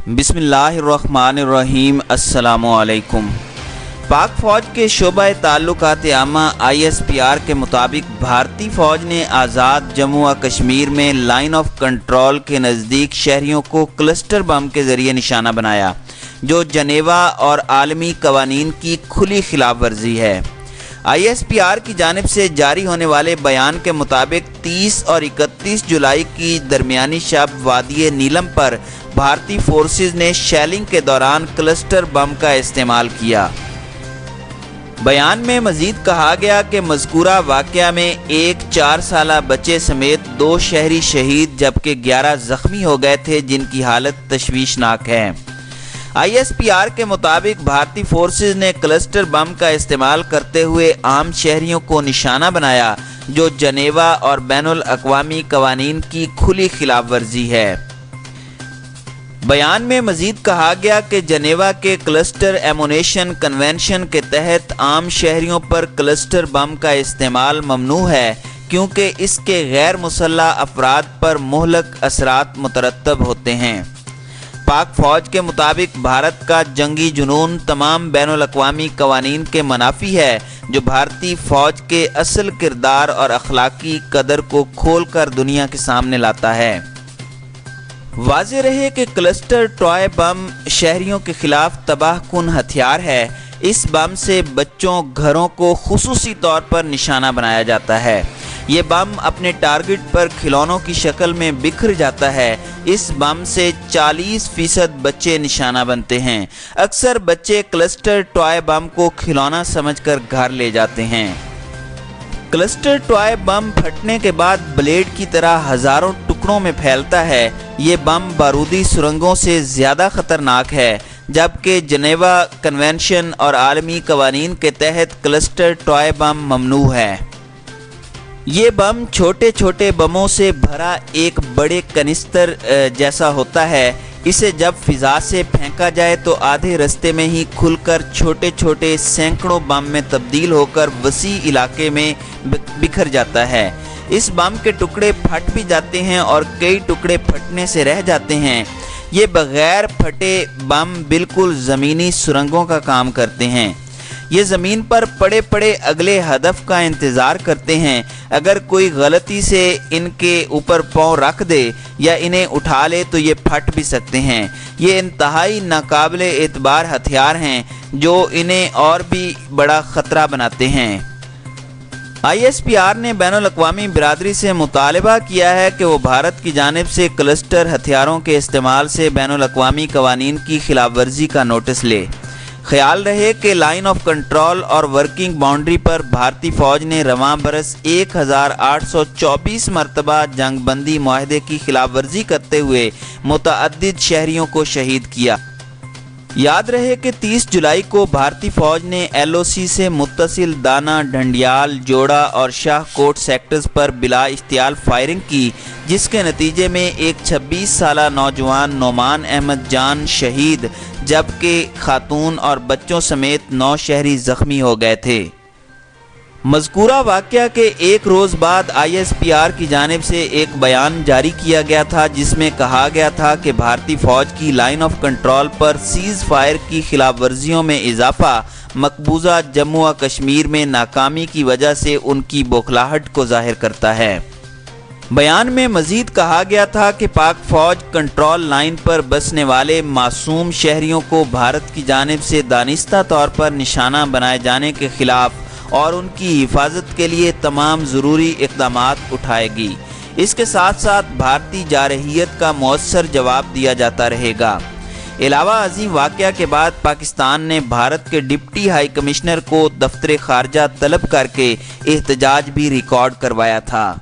بسم اللہ الرحمن الرحیم۔ السلام علیکم۔ پاک فوج کے شعبہ تعلقات عامہ ISPR کے مطابق بھارتی فوج نے آزاد جموں و کشمیر میں لائن آف کنٹرول کے نزدیک شہریوں کو کلسٹر بم کے ذریعے نشانہ بنایا، جو جنیوا اور عالمی قوانین کی کھلی خلاف ورزی ہے۔ ISPR کی جانب سے جاری ہونے والے بیان کے مطابق 30 اور 31 جولائی کی درمیانی شب وادی نیلم پر بھارتی فورسز نے شیلنگ کے دوران کلسٹر بم کا استعمال کیا۔ بیان میں مزید کہا گیا کہ مذکورہ واقعہ میں ایک 4 سالہ بچے سمیت 2 شہری شہید جبکہ 11 زخمی ہو گئے تھے، جن کی حالت تشویشناک ہے۔ ISPR کے مطابق بھارتی فورسز نے کلسٹر بم کا استعمال کرتے ہوئے عام شہریوں کو نشانہ بنایا، جو جنیوا اور بین الاقوامی قوانین کی کھلی خلاف ورزی ہے۔ بیان میں مزید کہا گیا کہ جنیوا کے کلسٹر ایمونیشن کنونشن کے تحت عام شہریوں پر کلسٹر بم کا استعمال ممنوع ہے، کیونکہ اس کے غیر مسلح افراد پر مہلک اثرات مترتب ہوتے ہیں۔ پاک فوج کے مطابق بھارت کا جنگی جنون تمام بین الاقوامی قوانین کے منافی ہے، جو بھارتی فوج کے اصل کردار اور اخلاقی قدر کو کھول کر دنیا کے سامنے لاتا ہے۔ واضح رہے کہ کلسٹر ٹوائے بم شہریوں کے خلاف تباہ کن ہتھیار ہے۔ اس بم سے بچوں، گھروں کو خصوصی طور پر نشانہ بنایا جاتا ہے۔ یہ بم اپنے ٹارگٹ پر کھلونوں کی شکل میں بکھر جاتا ہے۔ اس بم سے 40% بچے نشانہ بنتے ہیں۔ اکثر بچے کلسٹر ٹوائے بم کو کھلونا سمجھ کر گھر لے جاتے ہیں۔ کلسٹر ٹوائے بم پھٹنے کے بعد بلیڈ کی طرح ہزاروں ٹکڑوں میں پھیلتا ہے۔ یہ بم بارودی سرنگوں سے زیادہ خطرناک ہے، جبکہ جنیوا کنونشن اور عالمی قوانین کے تحت کلسٹر ٹوائے بم ممنوع ہے۔ یہ بم چھوٹے چھوٹے بموں سے بھرا ایک بڑے کنستر جیسا ہوتا ہے۔ اسے جب فضا سے پھینکا جائے تو آدھے رستے میں ہی کھل کر چھوٹے چھوٹے سینکڑوں بم میں تبدیل ہو کر وسیع علاقے میں بکھر جاتا ہے۔ اس بم کے ٹکڑے پھٹ بھی جاتے ہیں اور کئی ٹکڑے پھٹنے سے رہ جاتے ہیں۔ یہ بغیر پھٹے بم بالکل زمینی سرنگوں کا کام کرتے ہیں۔ یہ زمین پر پڑے پڑے اگلے ہدف کا انتظار کرتے ہیں۔ اگر کوئی غلطی سے ان کے اوپر پاؤں رکھ دے یا انہیں اٹھا لے تو یہ پھٹ بھی سکتے ہیں۔ یہ انتہائی ناقابل اعتبار ہتھیار ہیں، جو انہیں اور بھی بڑا خطرہ بناتے ہیں۔ ISPR نے بین الاقوامی برادری سے مطالبہ کیا ہے کہ وہ بھارت کی جانب سے کلسٹر ہتھیاروں کے استعمال سے بین الاقوامی قوانین کی خلاف ورزی کا نوٹس لے۔ خیال رہے کہ لائن آف کنٹرول اور ورکنگ باؤنڈری پر بھارتی فوج نے رواں برس 1824 مرتبہ جنگ بندی معاہدے کی خلاف ورزی کرتے ہوئے متعدد شہریوں کو شہید کیا۔ یاد رہے کہ 30 جولائی کو بھارتی فوج نے LoC سے متصل دانا، ڈھنڈیال، جوڑا اور شاہ کوٹ سیکٹرز پر بلا اشتعال فائرنگ کی، جس کے نتیجے میں ایک 26 سالہ نوجوان نعمان احمد جان شہید جبکہ خاتون اور بچوں سمیت 9 شہری زخمی ہو گئے تھے۔ مذکورہ واقعہ کے ایک روز بعد ISPR کی جانب سے ایک بیان جاری کیا گیا تھا، جس میں کہا گیا تھا کہ بھارتی فوج کی line of control per cease fire کی خلاف ورزیوں میں اضافہ مقبوضہ جموں و کشمیر میں ناکامی کی وجہ سے ان کی بوکھلاہٹ کو ظاہر کرتا ہے۔ بیان میں مزید کہا گیا تھا کہ پاک فوج کنٹرول لائن پر بسنے والے معصوم شہریوں کو بھارت کی جانب سے دانستہ طور پر نشانہ بنائے جانے کے خلاف اور ان کی حفاظت کے لیے تمام ضروری اقدامات اٹھائے گی۔ اس کے ساتھ ساتھ بھارتی جارحیت کا مؤثر جواب دیا جاتا رہے گا۔ علاوہ ازیں واقعہ کے بعد پاکستان نے بھارت کے ڈپٹی ہائی کمشنر کو دفتر خارجہ طلب کر کے احتجاج بھی ریکارڈ کروایا تھا۔